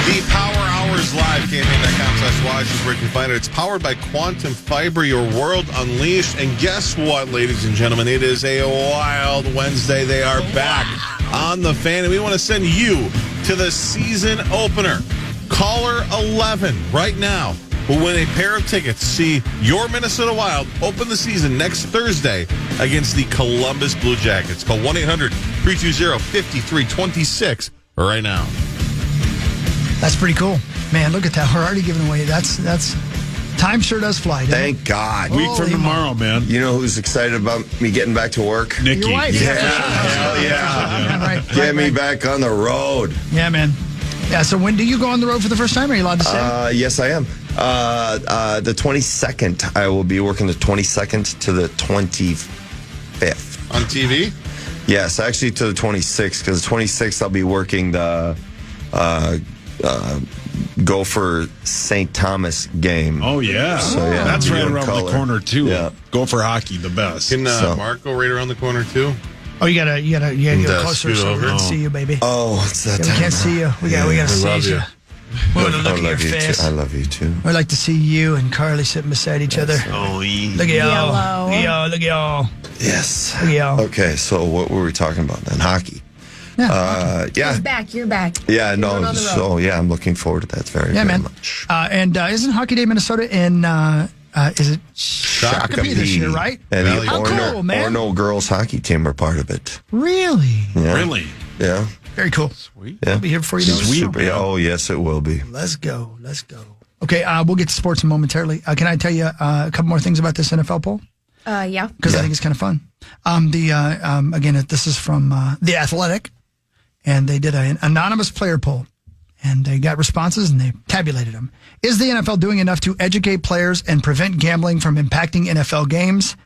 The Power Hours Live, KFAN.com/watch is where you can find it. It's powered by Quantum Fiber, your world unleashed. And guess what, ladies and gentlemen? It is a wild Wednesday. They are back on the fan, and we want to send you to the season opener. Caller 11 right now will win a pair of tickets to see your Minnesota Wild open the season next Thursday against the Columbus Blue Jackets. Call 1-800-320-5326 right now. That's pretty cool. Man, look at that. We're already giving away. That's time sure does fly. Thank God. Week from tomorrow, man. You know who's excited about me getting back to work? Nikki. Your wife. Yeah. Hell yeah. Get me back on the road. Yeah, man. Yeah, so when do you go on the road for the first time? Are you allowed to say? Yes, I am. The 22nd. I will be working the 22nd to the 25th. On TV? Yes, actually to the 26th, because the 26th I'll be working the Gopher St. Thomas game. Oh, yeah. So, yeah, that's right blue around color. the corner, too. Yeah. Gopher hockey, the best. Can Mark go right around the corner, too? Oh, you gotta get closer scoot so we over. can see you, baby. Oh, it's that We time. can't see you. We gotta see love you. you. We want to look I at your love you face. too. I love you too. We'd like to see you and Carly sitting beside each other. Oh, Look at y'all. Yellow. Look at y'all. Look at y'all. Yes. Look at y'all. Okay, so what were we talking about then? Hockey. Yeah. Yeah. He's back. You're back. Yeah, You're no. going on the road. So yeah, I'm looking forward to that very, Yeah, very man. much. And isn't Hockey Day Minnesota in, is it Shakopee this year, right? And Valley. the Oh, cool, man. Orno girls hockey team are part of it. Really? Yeah. Really? Yeah. Very cool. Sweet. Yeah. I'll be here before you know it. Super. Yeah. Oh, yes, it will be. Let's go. Let's go. Okay, we'll get to sports momentarily. Can I tell you a couple more things about this NFL poll? Yeah. Because I think it's kind of fun. Again, this is from The Athletic, and they did an anonymous player poll, and they got responses, and they tabulated them. Is the NFL doing enough to educate players and prevent gambling from impacting NFL games?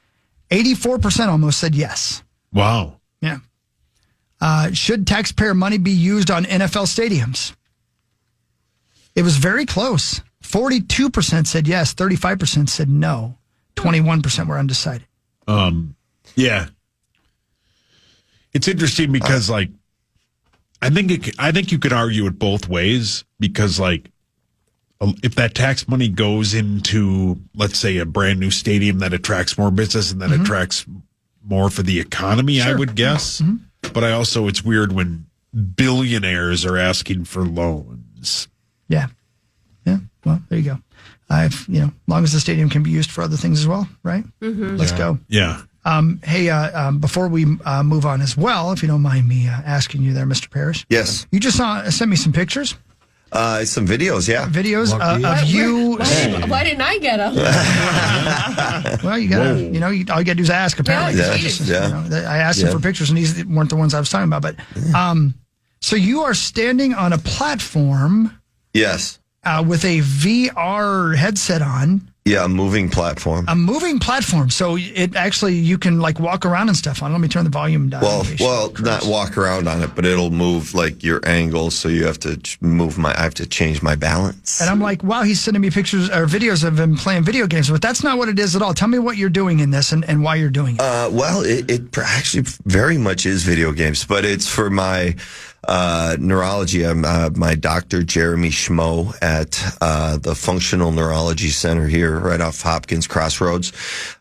84% almost said yes. Wow. Yeah. Should taxpayer money be used on NFL stadiums? It was very close. 42% said yes. 35% said no. 21% were undecided. Yeah. It's interesting because, I think you could argue it both ways because, if that tax money goes into, let's say, a brand new stadium that attracts more business and that attracts more for the economy, I would guess. Mm-hmm. But it's weird when billionaires are asking for loans. Yeah. Yeah. Well, there you go. As long as the stadium can be used for other things as well, right? Mm-hmm. Let's go. Yeah. Hey, before we move on as well, if you don't mind me asking you there, Mr. Parrish. Yes. You just sent me some pictures. Some videos, yeah. Videos of you. Why didn't I get them? Well, you gotta, all you gotta do is ask. Apparently, Yeah, I asked him for pictures, and these weren't the ones I was talking about. But, so you are standing on a platform. Yes. With a VR headset on. Yeah, a moving platform. A moving platform. So it actually, you can walk around and stuff on it. Let me turn the volume down. Well, not walk around on it, but it'll move your angle. So you have to I have to change my balance. And I'm like, wow, he's sending me pictures or videos of him playing video games, but that's not what it is at all. Tell me what you're doing in this and why you're doing it. Well, it actually very much is video games, but it's for my neurology. I'm my doctor, Jeremy Schmo, at the Functional Neurology Center here, right off Hopkins Crossroads.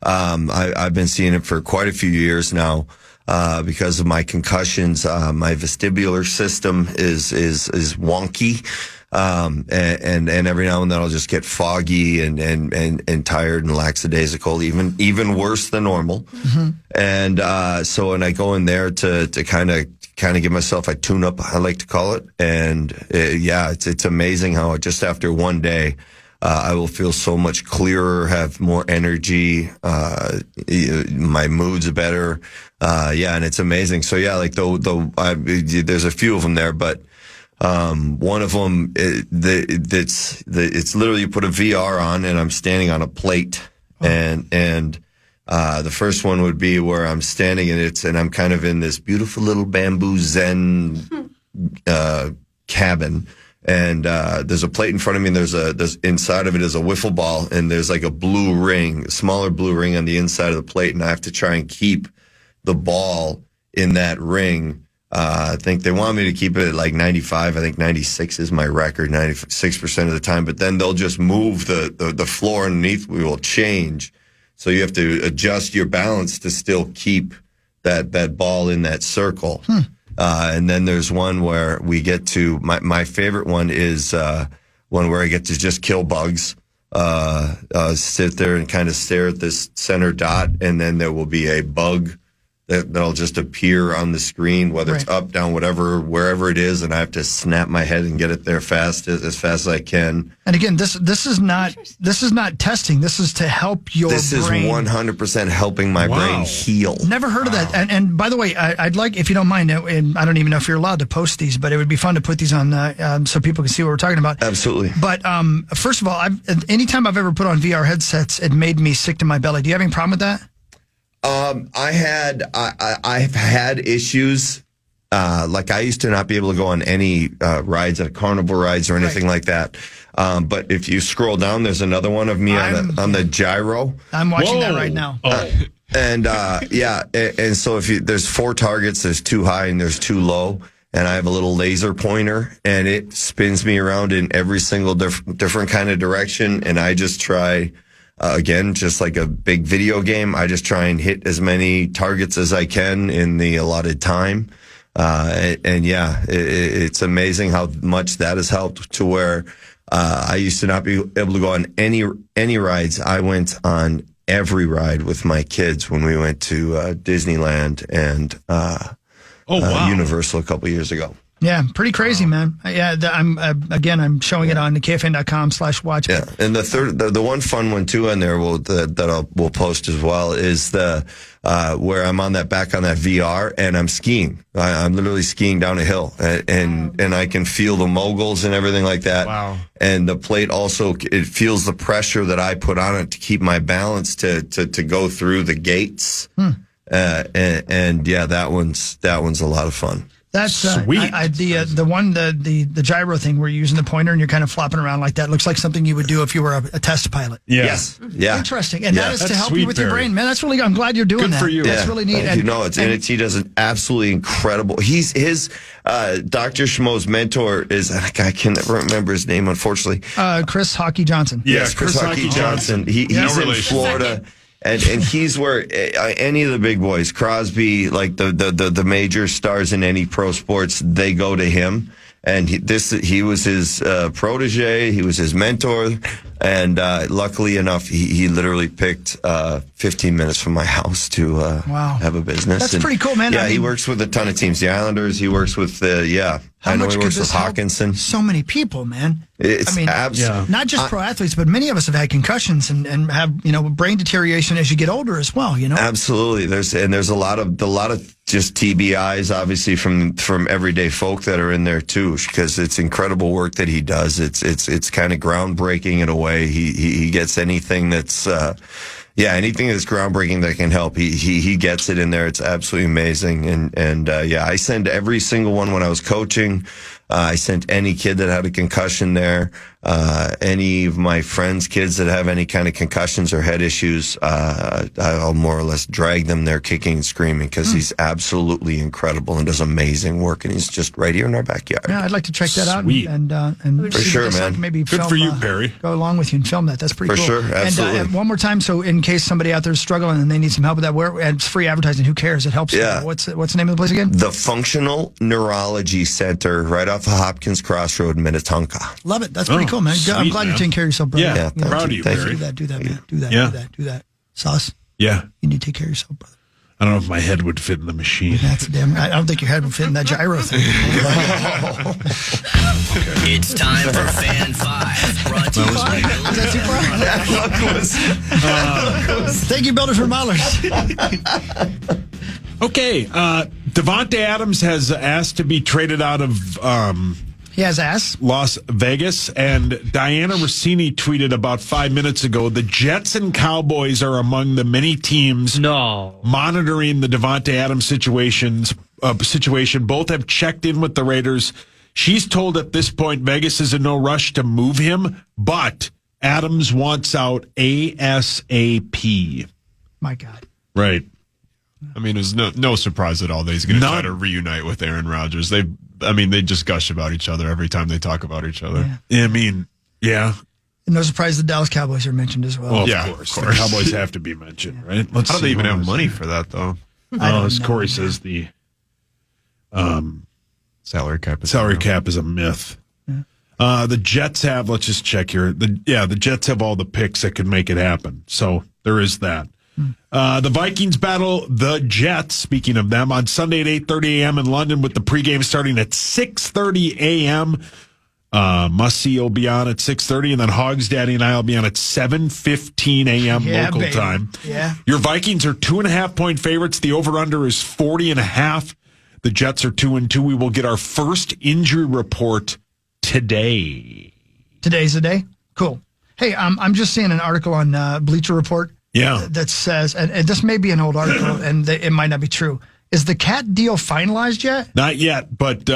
I've been seeing it for quite a few years now. Because of my concussions, my vestibular system is wonky. And every now and then I'll just get foggy and tired and lackadaisical, even worse than normal. Mm-hmm. And, so when I go in there to kind of give myself a tune up, I like to call it. And, it's amazing how just after one day, I will feel so much clearer, have more energy, my mood's better. And it's amazing. So there's a few of them there, but, one of them, it's literally you put a VR on and I'm standing on a plate and the first one would be where I'm standing and I'm kind of in this beautiful little bamboo Zen, cabin. And there's a plate in front of me, and there's inside of it is a wiffle ball, and there's like a blue ring, a smaller blue ring on the inside of the plate, and I have to try and keep the ball in that ring I think they want me to keep it at like 95. I think 96 is my record, 96% of the time. But then they'll just move the floor underneath. We will change. So you have to adjust your balance to still keep that ball in that circle. And then there's one where we get to, my favorite one is one where I get to just kill bugs. Sit there and kind of stare at this center dot, and then there will be a bug that'll just appear on the screen, whether it's up, down, wherever it is, and I have to snap my head and get it there as fast as I can. And again, this is not testing. This is to help your brain. This is 100% helping my brain heal. Never heard of that. And by the way, I'd like, if you don't mind, and I don't even know if you're allowed to post these, but it would be fun to put these on so people can see what we're talking about. Absolutely. But first of all, anytime I've ever put on VR headsets, it made me sick to my belly. Do you have any problem with that? I've had issues. Like I used to not be able to go on any rides at carnival rides or anything like that. But if you scroll down, there's another one of me on the gyro. I'm watching that right now. And so there's 4 targets, there's 2 high and there's 2 low. And I have a little laser pointer, and it spins me around in every single different kind of direction. And I just try. Again, just like a big video game, I just try and hit as many targets as I can in the allotted time. It's amazing how much that has helped to where I used to not be able to go on any rides. I went on every ride with my kids when we went to Disneyland and Universal a couple years ago. Yeah, pretty crazy, man. Yeah, I'm showing it on the KFAN.com/watch. Yeah, and the one fun one too on there we'll post as well is the where I'm on that VR and I'm skiing. I'm literally skiing down a hill and I can feel the moguls and everything like that. Wow. And the plate also, it feels the pressure that I put on it to keep my balance to go through the gates. That one's a lot of fun. That's sweet. The gyro thing where you're using the pointer and you're kind of flopping around like that looks like something you would do if you were a test pilot. Yeah. Yes. Yeah. Interesting. And that is to help sweet, you with your Barry. brain, man. That's really, I'm glad you're doing Good that. for you. That's really neat. He does an absolutely incredible. His Dr. Schmo's mentor is, I can never remember his name, unfortunately. Chris Hockey Johnson. Yes, Chris Hockey Johnson. He's in Florida. And he's where any of the big boys, Crosby, like the major stars in any pro sports, they go to him. And he was his protege. He was his mentor. And luckily enough, he literally picked 15 minutes from my house to have a business. That's pretty cool, man. Yeah, he works with a ton of teams. The Islanders, he works with, I know he works with Hawkinson. So many people, man. It's absolutely not just pro athletes, but many of us have had concussions and have brain deterioration as you get older as well. Absolutely. There's a lot of just TBIs, obviously from everyday folk that are in there too, because it's incredible work that he does. It's kind of groundbreaking in a way. He gets anything that's anything that's groundbreaking that can help. He gets it in there. It's absolutely amazing. And I send every single one when I was coaching. I sent any kid that had a concussion there. Any of my friends' kids that have any kind of concussions or head issues, I'll more or less drag them there kicking and screaming because he's absolutely incredible and does amazing work. And he's just right here in our backyard. Yeah, I'd like to check that out and for sure, man. Like maybe good film, for you, Barry. Go along with you and film that. That's pretty cool. For sure, absolutely. And one more time, so in case somebody out there is struggling and they need some help with that, and it's free advertising. Who cares? It helps. Yeah. What's the name of the place again? The Functional Neurology Center, right off of Hopkins Crossroad, Minnetonka. Love it. That's pretty cool, man. Sweet, I'm glad you're taking care of yourself, brother. Yeah, proud of you, Barry. Do that, man. Do that, Yeah. do that. Sauce, Yeah. you need to take care of yourself, brother. I don't know if my head would fit in the machine. That's I don't think your head would fit in that gyro thing. It's time for Fan 5. Brought to you by Is that too far? Thank you, Builders Remodelers. Okay. Davante Adams has asked to be traded out of He has ass. Las Vegas, and Diana Rossini tweeted about 5 minutes ago, the Jets and Cowboys are among the many teams monitoring the Davante Adams situation. Both have checked in with the Raiders. She's told at this point Vegas is in no rush to move him, but Adams wants out ASAP. My God. Right. I mean, it's no surprise at all that he's going to try to reunite with Aaron Rodgers. They just gush about each other every time they talk about each other. Yeah. I mean, yeah. And no surprise the Dallas Cowboys are mentioned as well. Well, of course. The Cowboys have to be mentioned, right? How do they even have money for that, though? As Corey says, the Salary cap is a myth. Yeah. The Jets have, let's just check here. The Jets have all the picks that could make it happen. So there is that. The Vikings battle the Jets, speaking of them, on Sunday at 8:30 a.m. in London with the pregame starting at 6:30 a.m. Must-see will be on at 6:30, and then Hogs Daddy and I will be on at 7:15 a.m. local time. Yeah. Your Vikings are 2.5-point favorites. The over-under is 40.5. The Jets are 2-2. We will get our first injury report today. Today's the day? Cool. Hey, I'm just seeing an article on Bleacher Report. Yeah. That says, and this may be an old article, and it might not be true. Is the Cat deal finalized yet? Not yet, but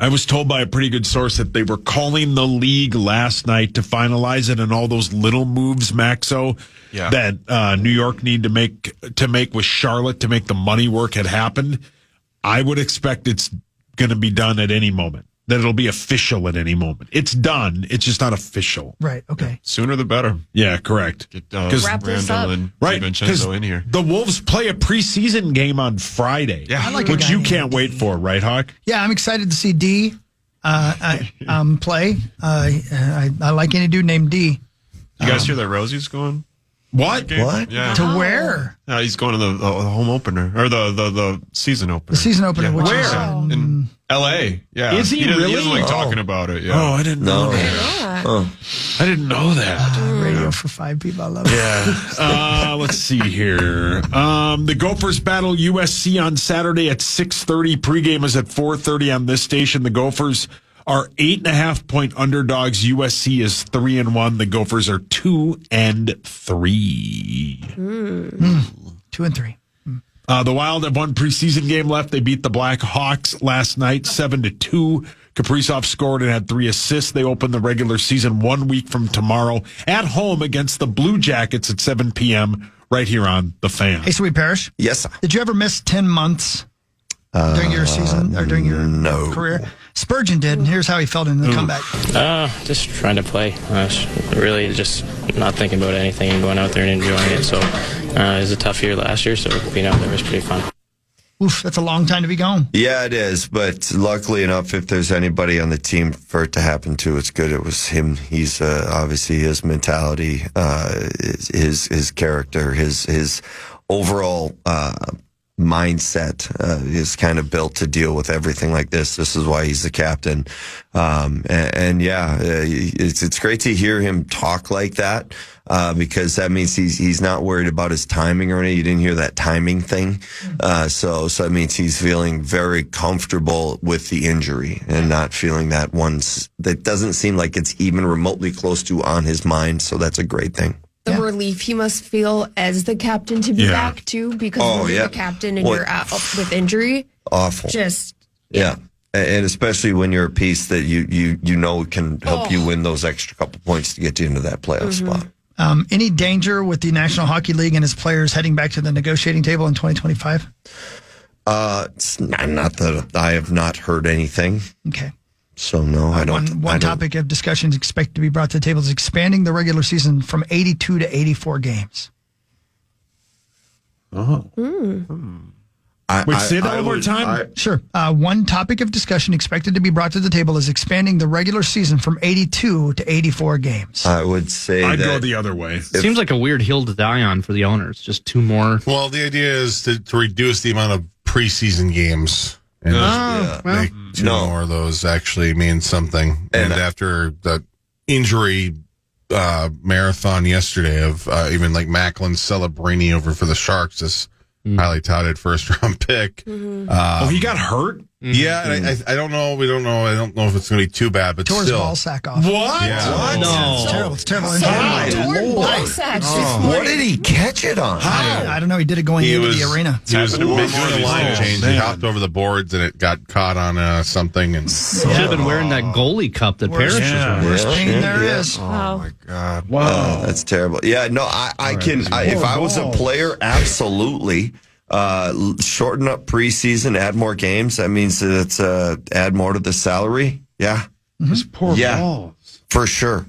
I was told by a pretty good source that they were calling the league last night to finalize it, and all those little moves, Maxo, that New York need to make with Charlotte to make the money work had happened. I would expect it's going to be done at any moment. That it'll be official at any moment. It's done. It's just not official. Right. Okay. Sooner the better. Yeah, correct. Get Wrap this up. Randall and Right, Vincenzo in here. The Wolves play a preseason game on Friday, which you can't wait for, right, Hawk? Yeah, I'm excited to see D play. I like any dude named D. You guys hear that Rosie's going? What? What? Yeah. To where? He's going to the home opener or the season opener. The season opener. Yeah. Which Where? is, In L.A. Yeah. Is he He really? doesn't like talking about it. Yeah. Oh, I didn't know that. I didn't know that. radio for 5 people. I love it. Yeah. Let's see here. The Gophers battle USC on Saturday at 6:30. Pregame is at 4:30 on this station. The Gophers are 8.5-point underdogs. USC is 3-1. The Gophers are 2-3. 2-3. The Wild have one preseason game left. They beat the Black Hawks last night, 7-2. Kaprizov scored and had 3 assists. They open the regular season 1 week from tomorrow at home against the Blue Jackets at 7 p.m. right here on The Fan. Hey, Sweet Parish. Yes, sir. Did you ever miss 10 months during your season or during your career? Spurgeon did, and here's how he felt in the comeback. Just trying to play. Really just not thinking about anything and going out there and enjoying it. So it was a tough year last year, so being out there was pretty fun. Oof, that's a long time to be gone. Yeah, it is. But luckily enough, if there's anybody on the team for it to happen to, it's good. It was him. He's obviously his mentality, his character, his overall mindset is kind of built to deal with everything like this. This is why he's the captain. It's great to hear him talk like that, because that means he's not worried about his timing or anything. You didn't hear that timing thing. So that means he's feeling very comfortable with the injury and not feeling that that doesn't seem like it's even remotely close to on his mind. So that's a great thing. The relief he must feel as the captain to be back too, because when you're the captain and you're out with injury. Awful. Yeah. And especially when you're a piece that you know can help you win those extra couple points to get you into that playoff spot. Any danger with the National Hockey League and its players heading back to the negotiating table in 2025? It's not that I have not heard anything. Okay. So no, I don't. One topic of discussion is expected to be brought to the table is expanding the regular season from 82 to 84 games. Oh. Wait, say that one more time? Sure. One topic of discussion expected to be brought to the table is expanding the regular season from 82 to 84 games. I would say I'd go the other way. Seems like a weird hill to die on for the owners. Just 2 more. Well, the idea is to reduce the amount of preseason games. And make 2 more of those actually means something. And after the injury marathon yesterday of even like Macklin Celebrini over for the Sharks, this highly touted first-round pick. He got hurt? Yeah, and I don't know. We don't know. I don't know if it's going to be too bad, but Tore his still. ball sack off. What? Yeah. What? No. It's terrible. It's terrible. What did he catch it on? I don't know. He did it going into the arena. He was doing a line change. He man. hopped over the boards and it got caught on something. And Should have been wearing that goalie cup that Parrish was wearing. Worst pain there is. Oh my God! Wow. That's terrible. Yeah, no, I can. If I was a player, absolutely. Shorten up preseason, add more games. That means that it's add more to the salary. Yeah, His poor balls. for sure.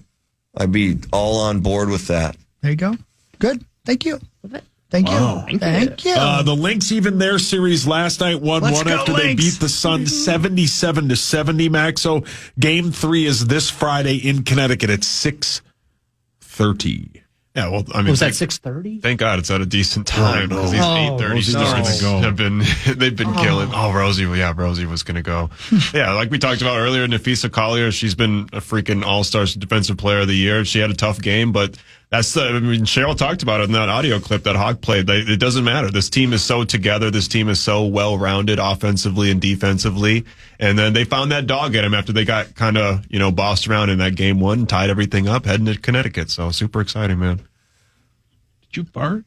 I'd be all on board with that. There you go. Good. Thank you. Thank you. Thank you. The Lynx, even their series last night, won Let's one go, after they Lynx. beat the Suns 77-70, Max. So game 3 is this Friday in Connecticut at 6:30. Yeah, well, I mean, Was that 6:30? thank God it's at a decent time because these 8:30 Rosie's starts gonna go. have been they've been killing. Oh, Rosie was going to go. Yeah, like we talked about earlier, Nafisa Collier, she's been a freaking all-star defensive player of the year. She had a tough game, but Cheryl talked about it in that audio clip that Hawk played. It doesn't matter. This team is so together. This team is so well-rounded offensively and defensively. And then they found that dog in him after they got kind of, bossed around in that game 1, tied everything up, heading to Connecticut. So super exciting, man. Did you fart?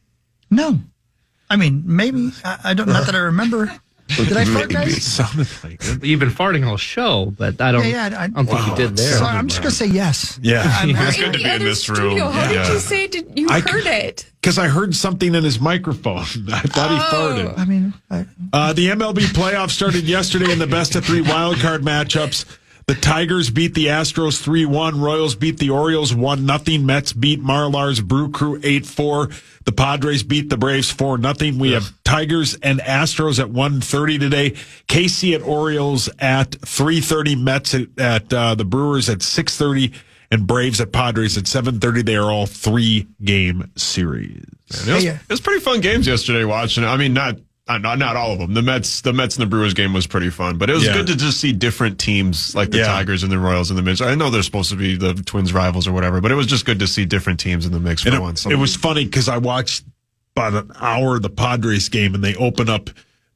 No. I mean, maybe. I don't. Not that I remember. Did I fart, It guys? sounded like it. You've been farting all show, but I don't. Yeah, I don't think you did there. So I'm just gonna say yes. Yeah. It's good to be in this room. How did Yeah. you say you heard it? Because I heard something in his microphone. I thought he farted. I mean, The MLB playoffs started yesterday in the best-of-3 wildcard matchups. The Tigers beat the Astros 3-1. Royals beat the Orioles 1-0. Mets beat Marlars Brew Crew 8-4. The Padres beat the Braves 4-0. We have Tigers and Astros at 1:30 today. KC at Orioles at 3:30. Mets at the Brewers at 6:30. And Braves at Padres at 7:30. They are all 3-game series. It was pretty fun games yesterday watching. I mean, not all of them. The Mets and the Brewers game was pretty fun, but it was good to just see different teams like the Tigers and the Royals in the mix. I know they're supposed to be the Twins rivals or whatever, but it was just good to see different teams in the mix for once. It was funny because I watched about an hour of the Padres game, and they open up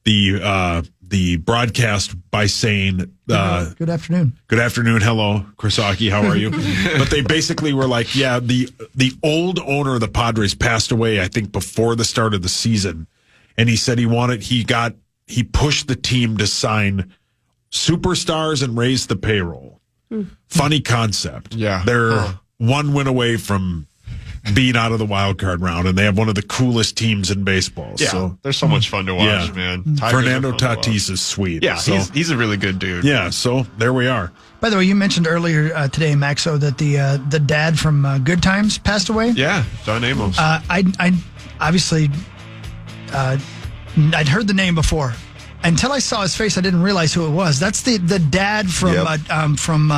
the broadcast by saying, good afternoon. Good afternoon. Hello, Chrisaki. How are you? But they basically were like, the old owner of the Padres passed away, I think, before the start of the season. And he said he pushed the team to sign superstars and raise the payroll. Funny concept. Yeah. They're one win away from being out of the wild card round, and they have one of the coolest teams in baseball. Yeah, So they're so much fun to watch, man. Tigers Fernando are fun to watch. Tatis is sweet. Yeah, so, he's a really good dude. yeah. So there we are. By the way, you mentioned earlier today, Maxo, that the dad from Good Times passed away. Yeah, John Amos. I obviously I'd heard the name before. Until I saw his face, I didn't realize who it was. That's the dad from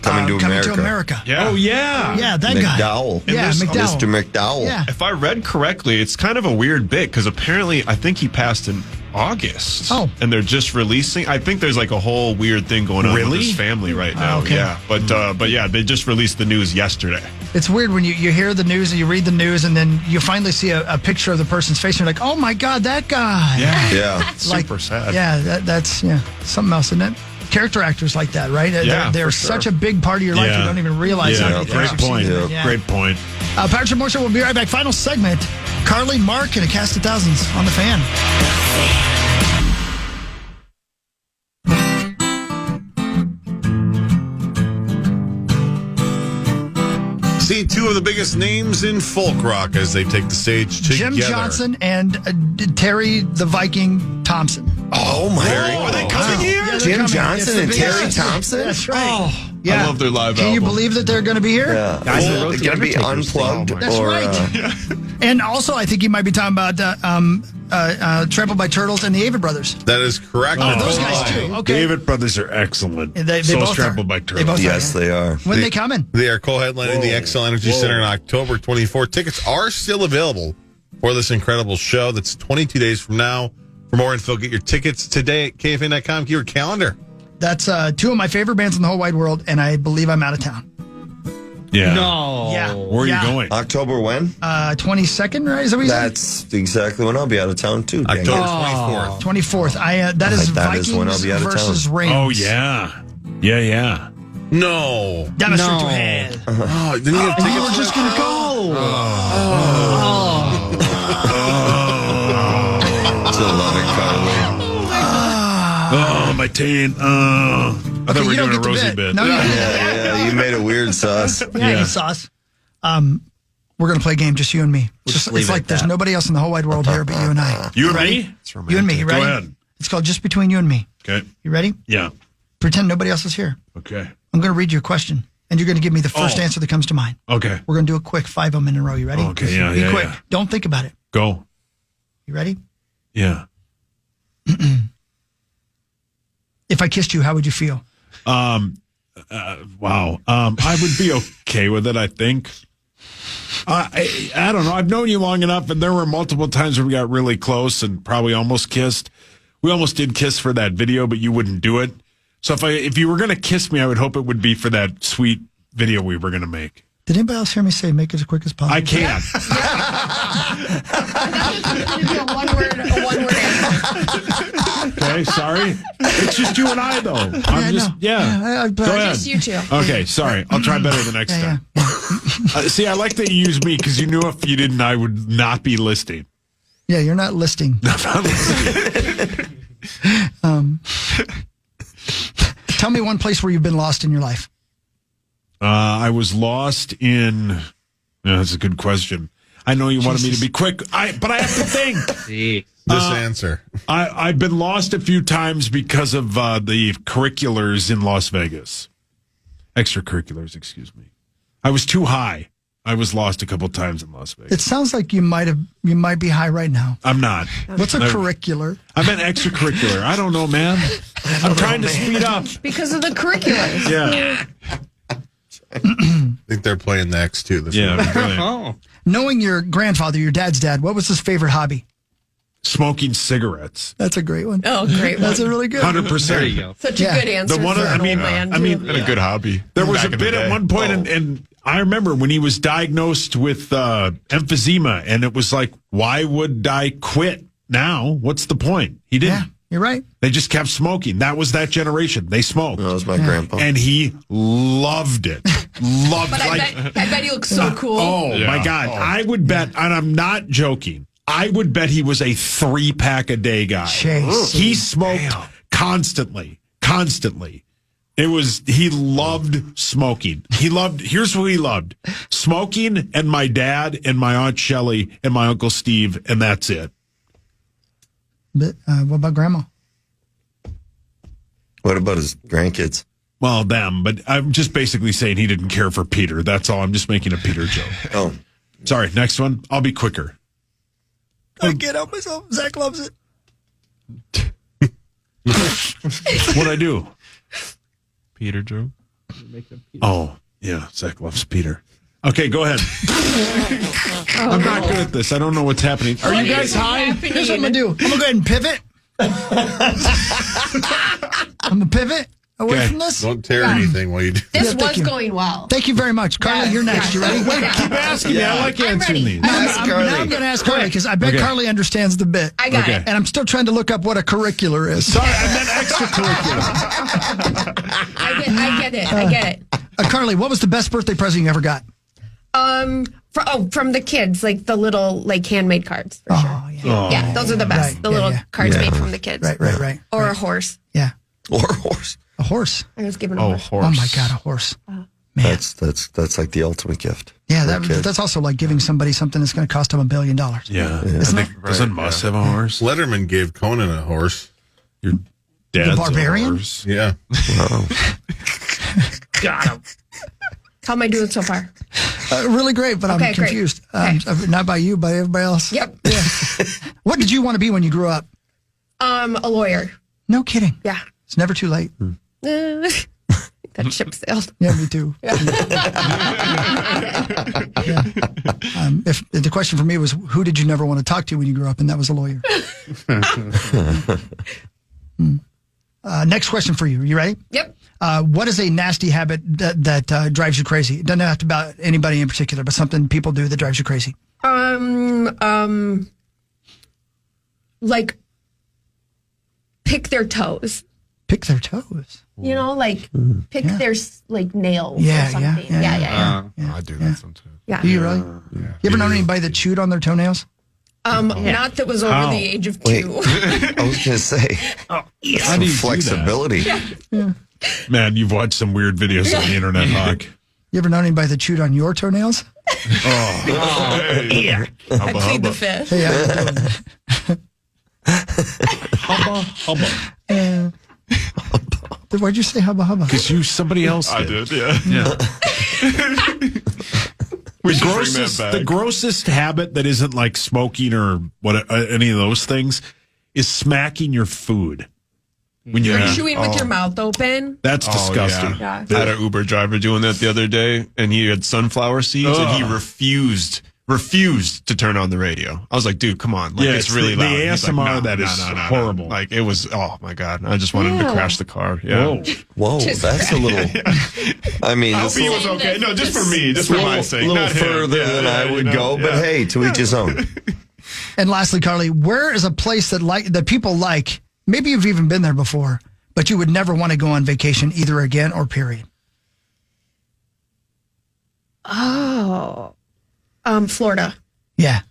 Coming to America. Yeah. Oh yeah. Yeah, that McDowell. guy. Yeah, McDowell. Mr. McDowell. Yeah. If I read correctly, it's kind of a weird bit because apparently I think he passed in August. Oh. And they're just releasing. I think there's like a whole weird thing going on with Really? his family right now. okay. Yeah. But yeah, they just released the news yesterday. It's weird when you hear the news and you read the news and then you finally see a picture of the person's face and you're like, oh my God, that guy. Yeah. Super sad. Yeah, that's something else, isn't it? Character actors like that, right? Yeah, they're for sure. such a big part of your life you don't even realize Yeah, it. great point. Yeah. Great point. Patrick Moore Show, we'll be right back. Final segment. Carly, Mark, and a cast of thousands on the Fan. See two of the biggest names in folk rock as they take the stage together. Jim Johnson and Terry the Viking Thompson. Oh my Are they coming here? Yeah, they're Jim coming. Johnson It's and the Terry biggest- Thompson? That's right. I love their live Can you album. believe that they're going to be here? Yeah. Guys that Well, wrote they're the going to be Undertaker's theme. unplugged Oh my That's or right. And also, I think you might be talking about Trampled by Turtles and the Avett Brothers. That is correct. Those guys too. Okay. David Brothers are excellent. They so both is Trampled are. by They Turtles. both yes, they are. When they coming? They are co-headlining the XL Energy Center on October 24. Tickets are still available for this incredible show. That's 22 days from now. For more info, get your tickets today at KFAN.com. Keyword calendar. That's two of my favorite bands in the whole wide world, and I believe I'm out of town. Yeah. No. Yeah. Where are you going? October when? 22nd, right? Is that what you said? That's exactly when I'll be out of town too. Dang. October 24th. 24th. That is That Vikings is when I'll be out of versus town. Rams. Oh, yeah. Yeah. No. Demonstrate to head. Oh, didn't you have You tickets were for just that? going to go. Still love it, Carly. Oh, my taint. I thought we were you don't doing a get the Rosie bit. bit. No, you don't. Yeah, you made a weird sauce. Yeah, sauce. We're going to play a game, just you and me. just It's leave it like at there's that. nobody else in the whole wide world here but you and I. You and me? You and me. You ready? Go ahead. It's called Just Between You and Me. Okay. You ready? Yeah. Pretend nobody else is here. Okay. I'm going to read you a question, and you're going to give me the first answer that comes to mind. Okay. We're going to do a quick 5 of them in a row. You ready? Okay, yeah, Be yeah, quick. yeah. Don't think about it. Go. You ready? Yeah. If I kissed you, how would you feel? Wow. I would be okay with it, I think. I don't know. I've known you long enough, and there were multiple times where we got really close and probably almost kissed. We almost did kiss for that video, but you wouldn't do it. So if you were going to kiss me, I would hope it would be for that sweet video we were going to make. Did anybody else hear me say make it as quick as possible? I can't. A one-word answer. Okay, sorry. It's just you and I, though. I'm just, I Go ahead. Just you two. Okay, sorry. I'll try better the next time. See, I like that you used me because you knew if you didn't, I would not be listening. Yeah, you're not listing. Tell me one place where you've been lost in your life. I was lost in. That's a good question. I know you wanted me to be quick, but I have to think. Gee. This answer. I've been lost a few times because of the curriculars in Las Vegas. Extracurriculars, excuse me. I was too high. I was lost a couple times in Las Vegas. It sounds like you might be high right now. I'm not. What's a curricular? I meant extracurricular. I don't know, man. I'm trying to speed up. Because of the curriculars. Yeah. I think they're playing the X2 this Yeah. week. Brilliant. Oh. Knowing your grandfather, your dad's dad, what was his favorite hobby? Smoking cigarettes. That's a great one. Oh, great. That's a really good 100%. There you go. Such a good answer. The one, for an I mean, old man, I mean, too. And a good hobby. There was Back a in the bit at day. one point, and I remember when he was diagnosed with emphysema, and it was like, why would I quit now? What's the point? He didn't. Yeah, you're right. They just kept smoking. That was that generation. They smoked. That was my grandpa. And he loved it. Loved But it. I bet he looks so cool. Oh, Yeah. my God. I would bet, and I'm not joking, I would bet he was a 3-pack a day guy. Chase. He smoked constantly. He loved smoking. Here's what he loved: smoking, and my dad and my Aunt Shelley and my Uncle Steve, and that's it. But, what about grandma? What about his grandkids? Well, them, but I'm just basically saying he didn't care for Peter. That's all. I'm just making a Peter joke. Oh, Sorry, next one. I'll be quicker. I can't help myself. Zach loves it. What'd I do? Peter joke. Oh, yeah. Zach loves Peter. Okay, go ahead. I'm not good at this. I don't know what's happening. Are you guys high? Here's what I'm going to do. I'm going to go ahead and pivot. I'm going to pivot away Okay. from this. Don't tear anything while you do. This Yeah, thank was you. going well. Thank you very much. Carly, Yeah, you're next. You ready? yeah. Keep asking me. I like I'm answering ready. these. Ask Carly. Now I'm going to ask Carly because I bet Okay. Carly understands the bit. I got Okay. it. And I'm still trying to look up what a curricular is. Sorry, I meant extracurricular. I get it. I get it. Carly, what was the best birthday present you ever got? From the kids, like the little handmade cards. For sure. Oh, yeah. Yeah, those are the best. Right, the yeah, little yeah. cards Yeah. made from the kids. Right. Or a horse. Yeah. or a horse. A horse. I was given a Oh, horse. horse. Oh, my God, a horse. Man. That's like the ultimate gift. Yeah, for a kid. that's also like giving somebody something that's going to cost them $1 billion. Yeah. Isn't it? Doesn't Muss have a horse? Letterman gave Conan a horse. Your dad's barbarian? a horse. Yeah. Got him. How am I doing so far? Really great, but Okay, I'm great. confused. Okay. Not by you, by everybody else. Yep. Yeah. What did you want to be when you grew up? A lawyer. No kidding. Yeah. It's never too late. That ship sailed. Yeah, me too. Yeah. If the question for me was, who did you never want to talk to when you grew up? And that was a lawyer. Next question for you. Are you ready? Yep. What is a nasty habit that drives you crazy? It doesn't have to be about anybody in particular, but something people do that drives you crazy. Like pick their toes. Pick their toes. You know, like pick their like nails or something. Yeah. I do that sometimes. Yeah. Do you really? Yeah. You ever known anybody that chewed on their toenails? Not that was over the age of 2. I was going to say, some flexibility. Man, you've watched some weird videos on the internet, Hawk. You ever known anybody that chewed on your toenails? I plead the fifth. Hey, how you doing? Why'd you say hubba hubba? Because somebody else did. I did, yeah. The grossest habit that isn't like smoking or what any of those things is smacking your food. When you're chewing with your mouth open. That's disgusting. Yeah. I had an Uber driver doing that the other day, and he had sunflower seeds, and he refused to turn on the radio. I was like, dude, come on. Like, it's really loud. The ASMR like, is horrible. Like, it was, oh my God. I just wanted him to crash the car. Yeah. Whoa, that's a little, I mean, I hope he was okay. No, just for me, just for my sake. A little not him. further than I would go, but hey, to each his own. And lastly, Carly, where is a place that people like, maybe you've even been there before, but you would never want to go on vacation either again or period? Oh. Florida. Yeah.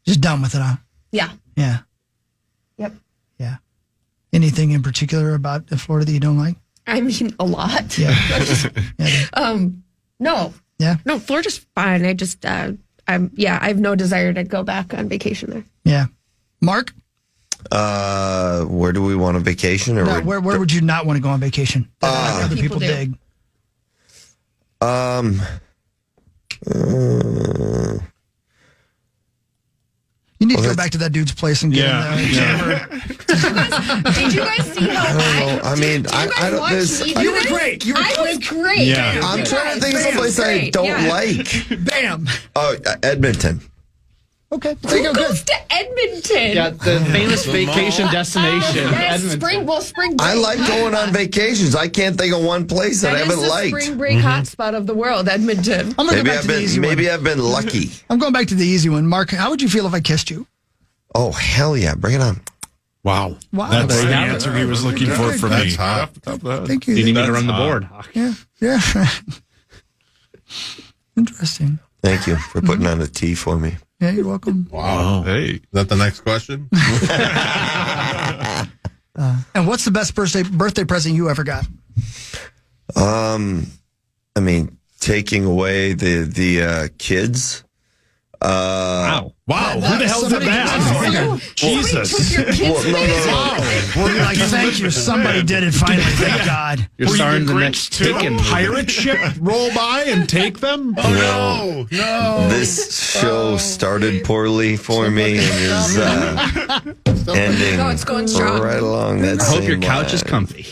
Just done with it, huh? Yeah. Yeah. Yep. Yeah. Anything in particular about Florida that you don't like? I mean, a lot. Yeah. No. Yeah. No, Florida's fine. I just, I have no desire to go back on vacation there. Yeah. Mark? Where do we want a vacation? Or No, where would you not want to go on vacation? That other people do. dig. You need to go back to that dude's place and get in there. Did you guys see how I mean, I don't. You were great. I was great. Yeah. I'm trying to think of someplace I don't like. Bam. Oh, Edmonton. Okay. Who goes to Edmonton? Yeah, the famous vacation destination. Yes, Edmonton. spring break. I like going on vacations. I can't think of one place that I haven't liked. Spring break hotspot of the world, Edmonton. I'm going to go back to the easy one. Maybe I've been lucky. I'm going back to the easy one. Mark, how would you feel if I kissed you? Oh, hell yeah. Bring it on. Wow. Wow. That's the answer he was looking for me. That's hot. Thank you. You need me to run the board. Yeah. Interesting. Thank you for putting on a T for me. Yeah, you're welcome. Wow. Hey. Is that the next question? And what's the best birthday present you ever got? I mean, taking away the kids. Wow. Who the hell did that? Jesus. We'll be like, thank you. Somebody did it finally. Thank God. You're starting the next Taken pirate ship roll by and take them? Oh, no. This show started poorly for me and is ending No, it's going strong. right along that I hope your same couch is line. comfy.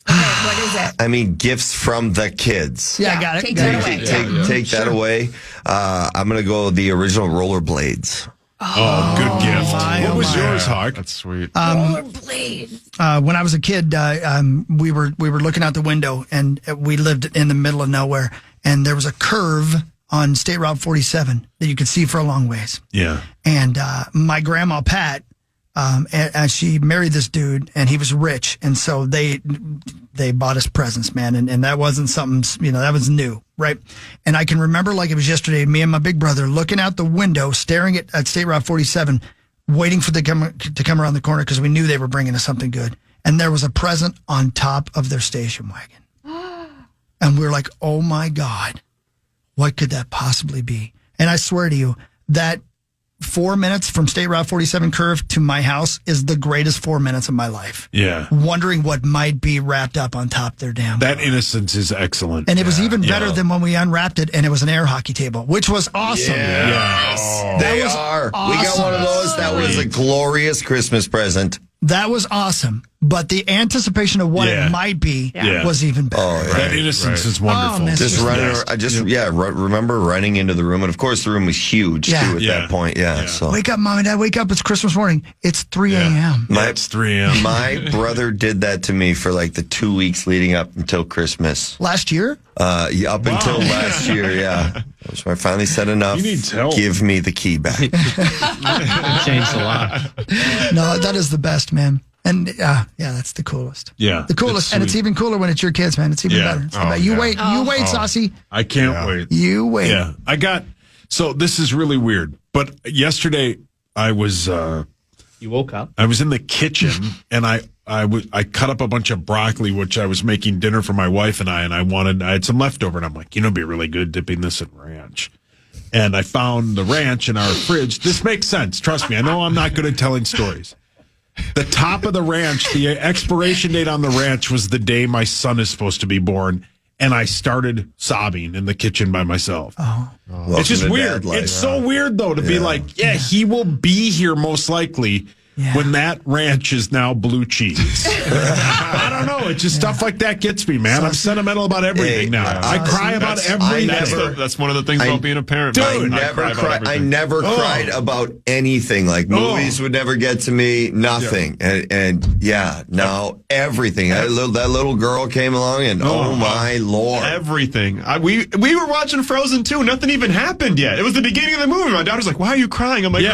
What is it? I mean, gifts from the kids. Yeah, I got it. Take that away. Take that away. I'm going to go the original rollerblades. Oh, good gift. What was yours, Hawk? That's sweet. Rollerblades. When I was a kid, we were looking out the window, and we lived in the middle of nowhere, and there was a curve on State Route 47 that you could see for a long ways. Yeah. And my grandma Pat, and she married this dude, and he was rich, and so they bought us presents, man, and that wasn't something, that was new, right? And I can remember like it was yesterday, me and my big brother looking out the window, staring at State Route 47, waiting for them to come around the corner because we knew they were bringing us something good, and there was a present on top of their station wagon, and we were like, oh my God, what could that possibly be? And I swear to you, that 4 minutes from State Route 47 curve to my house is the greatest 4 minutes of my life. Yeah. Wondering what might be wrapped up on top their damn. That innocence is excellent. And it was even better than when we unwrapped it and it was an air hockey table, which was awesome. Yes. They are. awesome. We got one of those. That was a glorious Christmas present. That was awesome. but the anticipation of what it might be was even better. Oh, that innocence is wonderful. man, Just running, remember running into the room, and of course the room was huge too at that point. So wake up, Mom and Dad, wake up! It's Christmas morning. It's 3 a.m. It's 3 a.m. My brother did that to me for like the 2 weeks leading up until Christmas. Last year? Up until last year, So I finally said enough. He needs help. Give me the key back. It changed a lot. No, that is the best, man. And that's the coolest. Yeah, the coolest, and it's even cooler when it's your kids, man. It's even better. It's the best. You wait, Saucy. I can't wait. You wait. Yeah, so this is really weird. But yesterday I was. You woke up. I was in the kitchen and I cut up a bunch of broccoli, which I was making dinner for my wife and I had some leftover, and I'm like, it'd be really good dipping this in ranch. And I found the ranch in our fridge. This makes sense. Trust me. I know I'm not good at telling stories. The top of the ranch, the expiration date on the ranch was the day my son is supposed to be born. And I started sobbing in the kitchen by myself. It's just weird. It's so weird, though, to be like, he will be here most likely when that ranch is now blue cheese. I don't know. It's just stuff like that gets me, man. I'm sentimental about everything now. I cry about everything. That's one of the things about being a parent. Dude, I never cried about anything. Like movies would never get to me. Nothing. And now everything. That little girl came along, and oh my Lord, everything. We were watching Frozen 2. Nothing even happened yet. It was the beginning of the movie. My daughter's like, "Why are you crying?" I'm like,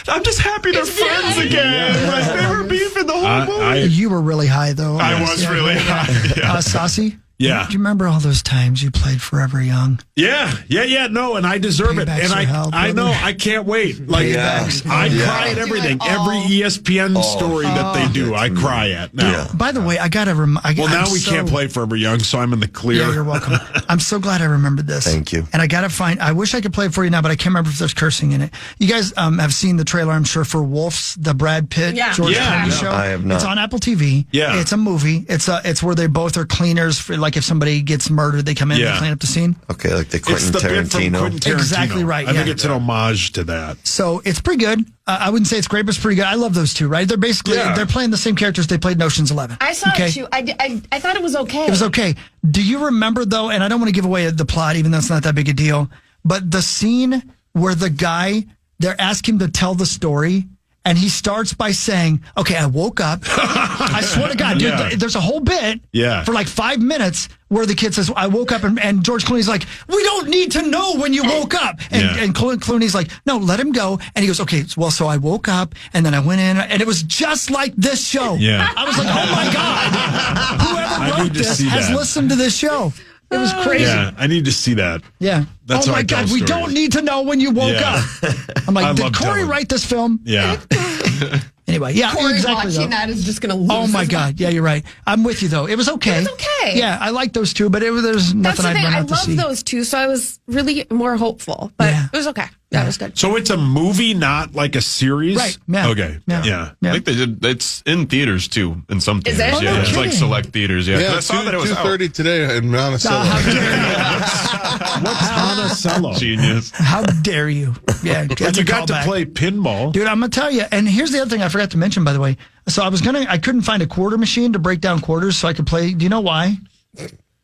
"I'm just happy they're friends again." Like, they were beefing the whole movie. You were really high, though. I was really high. Saucy? Yeah. Do you remember all those times you played Forever Young? Yeah. No, and I deserve it. And I know, I can't wait. Like, I cry at everything. Every ESPN story that they do, I cry at now. Yeah. By the way, I got to now we can't play Forever Young, so I'm in the clear. Yeah, you're welcome. I'm so glad I remembered this. Thank you. And I got to I wish I could play it for you now, but I can't remember if there's cursing in it. You guys have seen the trailer, I'm sure, for Wolf's, the Brad Pitt, George Clooney show? I have not. It's on Apple TV. Yeah. It's a movie. It's where they both are cleaners. Like if somebody gets murdered, they come in and they clean up the scene. Okay, like the Quentin It's the bit from Tarantino. Quentin Tarantino. Exactly right. I think it's an homage to that. So it's pretty good. I wouldn't say it's great, but it's pretty good. I love those two, right? They're basically, they're playing the same characters they played in Ocean's 11. I saw it too. I thought it was okay. It was okay. Do you remember, though, and I don't want to give away the plot, even though it's not that big a deal, but the scene where the guy, they're asking him to tell the story, and he starts by saying, okay, I woke up. I swear to God, dude, there's a whole bit for like 5 minutes where the kid says, I woke up, and George Clooney's like, we don't need to know when you woke up. And Clooney's like, no, let him go. And he goes, okay, well, so I woke up, and then I went in, and it was just like this show. Yeah. I was like, oh my God, whoever wrote this has listened to this show. It was crazy. Yeah, I need to see that. Yeah. That's oh my God, we don't need to know when you woke up. I'm like, did Corey write this film? Yeah. Anyway, Corey exactly. Watching that is just going to lose. Oh my God, yeah, you're right. I'm with you though. It was okay. It was okay. Yeah, I like those two, but there's nothing I'd run out to see. I love those two, so I was really more hopeful. But it was okay. Yeah, it was good. So it's a movie, not like a series? Right. Yeah. Okay. Yeah. I think they did. It's in theaters too, in some theaters. Is it? Yeah, Oh, no it's like kidding. select theaters. Yeah, Yeah, I saw that it was 2:30 today in Monticello. What's Monticello? Genius. How dare you? Yeah, But you got to play pinball. Dude, I'm gonna tell you. And here's the other thing I forgot to mention, by the way. So I couldn't find a quarter machine to break down quarters so I could play. Do you know why?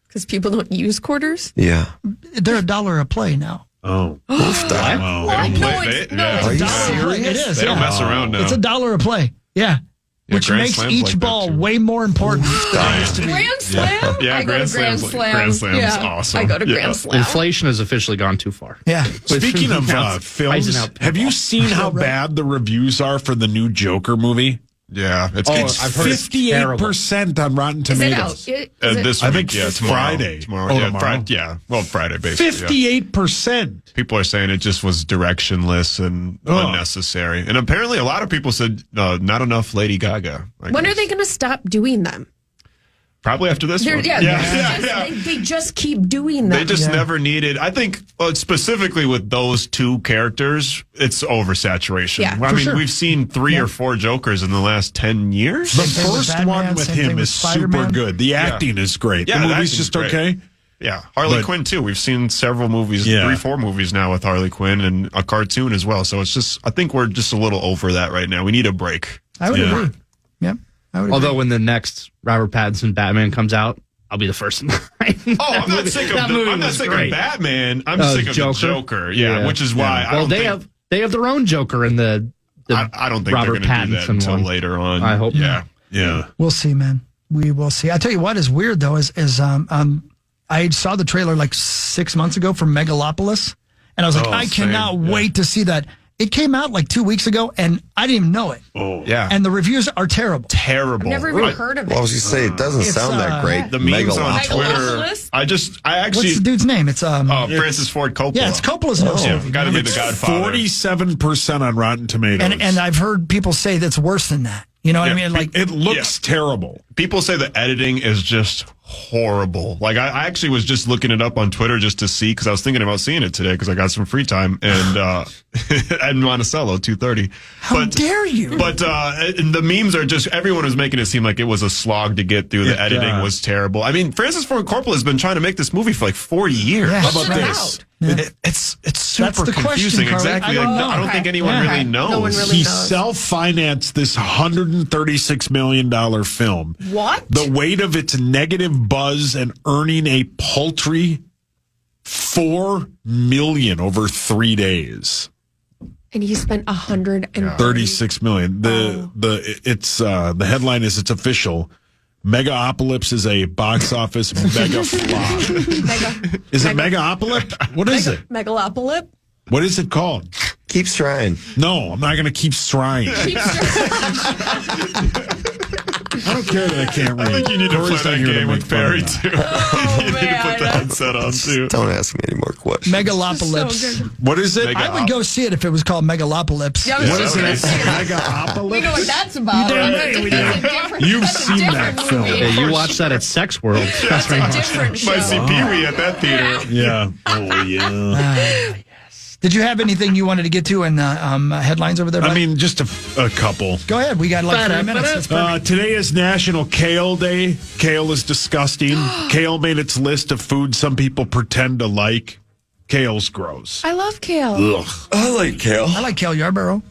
Because people don't use quarters? Yeah. They're $1 a play now. Oh. Wow. What? No, Are it's you not. It is. They don't mess around now. It's $1 a play. Yeah. Which Grand makes Slams each like that, ball too. way more important than it used to be. Grand Slam? Yeah, I go Grand to Grand Slam's Slam. Grand Slam's yeah. awesome. I go to Yeah. Grand Slam. Inflation has officially gone too far. Yeah. Speaking of films, have you seen how bad the reviews are for the new Joker movie? Yeah, It's I've heard it's 58% on Rotten Is it Tomatoes. out? Is it- This I week, think yeah, tomorrow. Friday. Tomorrow. Oh, Yeah, tomorrow? Well, Friday, basically. Yeah. 58%. People are saying it just was directionless and unnecessary. And apparently a lot of people said not enough Lady Gaga. When are they going to stop doing them? Probably after this one. They just keep doing them. They just never needed. I think specifically with those two characters, it's oversaturation. Yeah, I for mean, sure. we've seen 3 or 4 Jokers in the last 10 years. The thing with first Batman, one with same thing him with is super Spider-Man. good. The acting is great. Yeah, the the movie's acting's just great. okay. Yeah, Harley But- Quinn too. We've seen several movies, 3-4 movies now with Harley Quinn and a cartoon as well. So it's just, I think we're just a little over that right now. We need a break. I would agree. Yep. Although when the next Robert Pattinson Batman comes out, I'll be the first in line. I'm not sick of Batman. I'm sick of the Joker. Yeah, which is why I don't think they have their own Joker in the I don't think Robert they're going to do that until one. later on. I hope not. Yeah. We'll see, man. We will see. I tell you what is weird though is I saw the trailer like 6 months ago for Megalopolis, and I was like, I cannot wait to see that. It came out like 2 weeks ago, and I didn't even know it. Oh, yeah. And the reviews are terrible. Terrible. I've never even heard of it. Well, I was going to say, it doesn't sound that great. The memes on Twitter. I actually. What's the dude's name? It's Francis Ford Coppola. Yeah, it's Coppola's newest movie. Got to be the Godfather. 47% on Rotten Tomatoes. And I've heard people say that's worse than that. You know what I mean? Like it looks terrible. People say the editing is just horrible. Like I actually was just looking it up on Twitter just to see because I was thinking about seeing it today because I got some free time and at Monticello 2:30. How dare you? But the memes are just everyone was making it seem like it was a slog to get through. The editing was terrible. I mean, Francis Ford Coppola has been trying to make this movie for like 40 years. Yeah, How about this? It's super confusing. Exactly. I don't think anyone really knows. No one really he knows. self-financed this $136 million film. What? The weight of its negative buzz and earning a paltry $4 million over 3 days. And he spent $136 million. The headline is it's official. Megaopolis is a box office mega flop. Is it Megaopolis? What is it? Megalopolis? What is it called? Keeps trying. No, I'm not going to keep trying. I don't care that I can't read. I think you need to play Corey's not that here to game make with fun of Barry that. too. You need to put the headset on too. Don't ask me any more questions. Megalopolis. What is it? I would go see it if it was called Megalopolis. Yeah, What is it? We Megaopolis? know what that's about. You damn right we do. You've seen that film. Yeah, you watched that at Sex World. That's a different show. Might see Pee-wee at that theater. Yeah. Oh, yeah. Did you have anything you wanted to get to in headlines over there? I buddy? mean, just a couple. Go ahead. We got like 3 minutes. That's perfect. Today is National Kale Day. Kale is disgusting. Kale made its list of foods some people pretend to like. Kale's gross. I love kale. Ugh. I like kale. I like Cale Yarborough.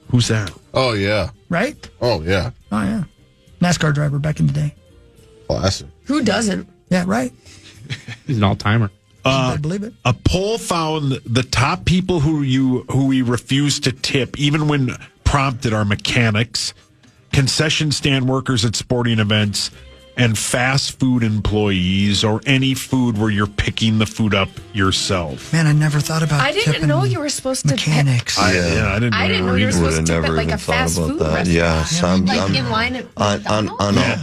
Who's that? Oh, yeah. Right? Oh, yeah. Oh, yeah. NASCAR driver back in the day. Classic. Who doesn't? Yeah, right. He's an all-timer. I believe it. A poll found the top people who we refuse to tip, even when prompted, are mechanics, concession stand workers at sporting events, and fast food employees, or any food where you're picking the food up yourself. Man, I never thought about I didn't tipping know you were supposed to mechanics. I didn't know you were supposed to tip never at like even a fast thought about food that. restaurant. Yeah, so I'm in line at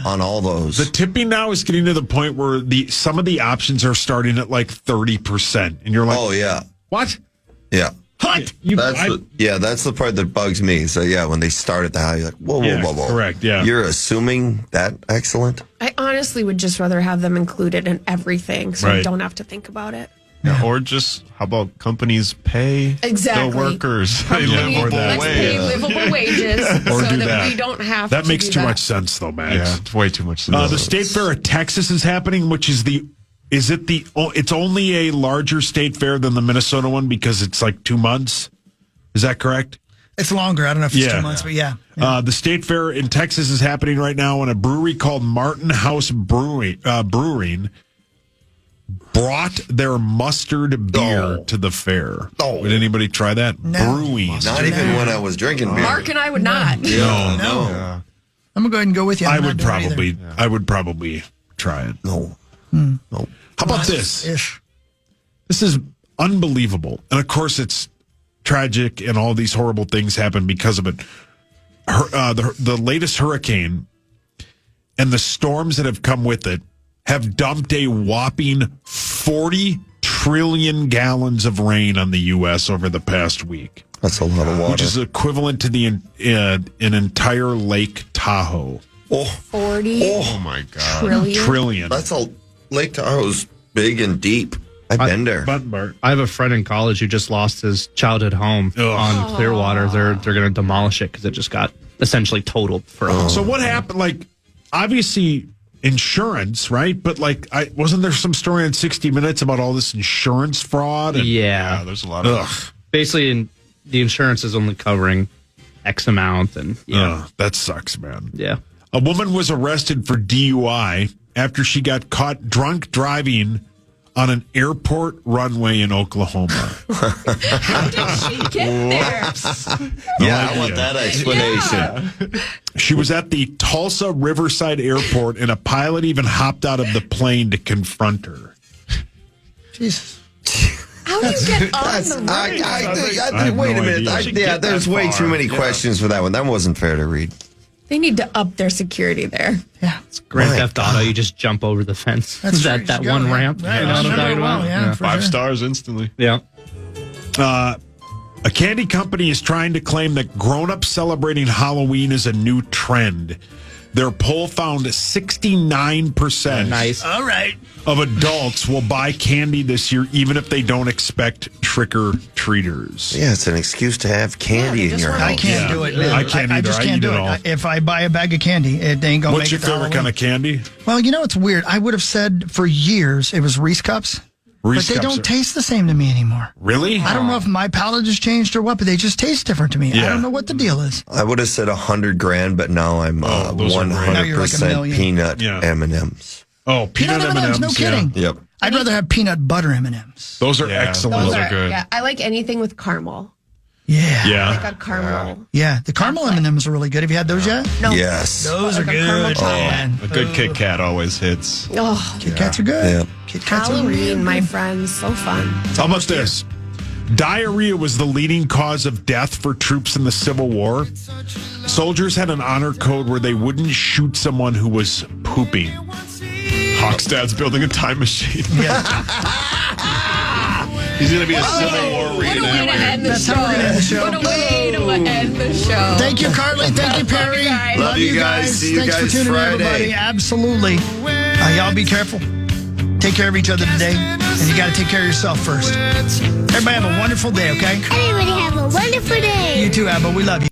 on all those. The tipping now is getting to the point where some of the options are starting at like 30%, and you're like, oh yeah, what? Yeah. What? That's the part that bugs me. So yeah, when they start at the high, you're like, whoa. Correct, yeah. You're assuming that excellent? I honestly would just rather have them included in everything so I Right. don't have to think about it. Yeah, or just how about companies pay Exactly. the workers a Companies, livable let's pay wage? livable wages Or so do that that. we don't have That to makes do too that. much sense, though, Max. Yeah, it's way too much. The State Fair of Texas is happening, which is it's only a larger state fair than the Minnesota one because it's like 2 months. Is that correct? It's longer. I don't know if it's Yeah. 2 months, but yeah. The State Fair in Texas is happening right now, and a brewery called Martin House Brewing brought their mustard beer to the fair. Would anybody try that? No. Brewing. Not even when I was drinking beer. Mark and I would not. No. I'm gonna go ahead and go with you. I would probably try it. No. How about this? Ish. This is unbelievable. And of course, it's tragic and all these horrible things happen because of it. The latest hurricane and the storms that have come with it have dumped a whopping 40 trillion gallons of rain on the U.S. over the past week. That's a lot of water. Which is equivalent to an entire Lake Tahoe. 40 Oh my God. Trillion. That's a Lake Tahoe's big and deep. I've been there. I have a friend in college who just lost his childhood home on Clearwater. They're going to demolish it because it just got essentially totaled for a home. So what happened? Like, obviously, insurance, right? But like, wasn't there some story on 60 Minutes about all this insurance fraud? Yeah, there's a lot of basically the insurance is only covering X amount, and that sucks, man. Yeah. A woman was arrested for DUI after she got caught drunk driving on an airport runway in Oklahoma. How did she get there? I want that explanation. Yeah. She was at the Tulsa Riverside Airport, and a pilot even hopped out of the plane to confront her. Jesus. How do you get on the runway? Wait a minute. There's way too many questions for that one. That wasn't fair to read. They need to up their security there. Yeah. It's Grand Theft Auto. You just jump over the fence. That's that true. one ramp. Right. You know what I'm talking about? Yeah, 5 stars instantly. Yeah. A candy company is trying to claim that grown-ups celebrating Halloween is a new trend. Their poll found 69% Nice. All right. of adults will buy candy this year, even if they don't expect trick-or-treaters. Yeah, it's an excuse to have candy in your house. I can't do it. I can't I either. just I can't eat do it it. all. If I buy a bag of candy, it ain't going to What's make your it to favorite kind Halloween. of candy? Well, you know what's weird? I would have said for years it was Reese Cups. Reese but they Cups don't are- taste the same to me anymore. Really? I don't know if my palate has changed or what, but they just taste different to me. Yeah. I don't know what the deal is. I would have said 100 grand, but now I'm those are great. Now you're like a 100% million. peanut Yeah. M&Ms. Oh, peanut M&Ms. no kidding. Yep. I'd rather have peanut butter M&Ms. Those are Yeah, excellent. those are good. Yeah, I like anything with caramel. Yeah. Yeah. Like a caramel. Yeah. The caramel M&Ms are really good. Have you had those yet? No. Yes. Those are Like a caramel good. chocolate. man. A good Kit Kat always hits. Oh, Kit Kats are good. Yeah. Kit Kats are Halloween, really my good. friends. So fun. How about this? Diarrhea was the leading cause of death for troops in the Civil War. Soldiers had an honor code where they wouldn't shoot someone who was pooping. Hockstad's building a time machine. He's going to be a Civil War What a way to reenactor. end the That's show. how we're gonna end the show. What a way to end the show. Thank you, Carly. Thank you, Perry. guys. Love you guys. See you Thanks guys for tuning Friday. in, everybody. Absolutely. Y'all be careful. Take care of each other today. And you got to take care of yourself first. Everybody have a wonderful day, okay? Everybody have a wonderful day. You too, Abba. We love you.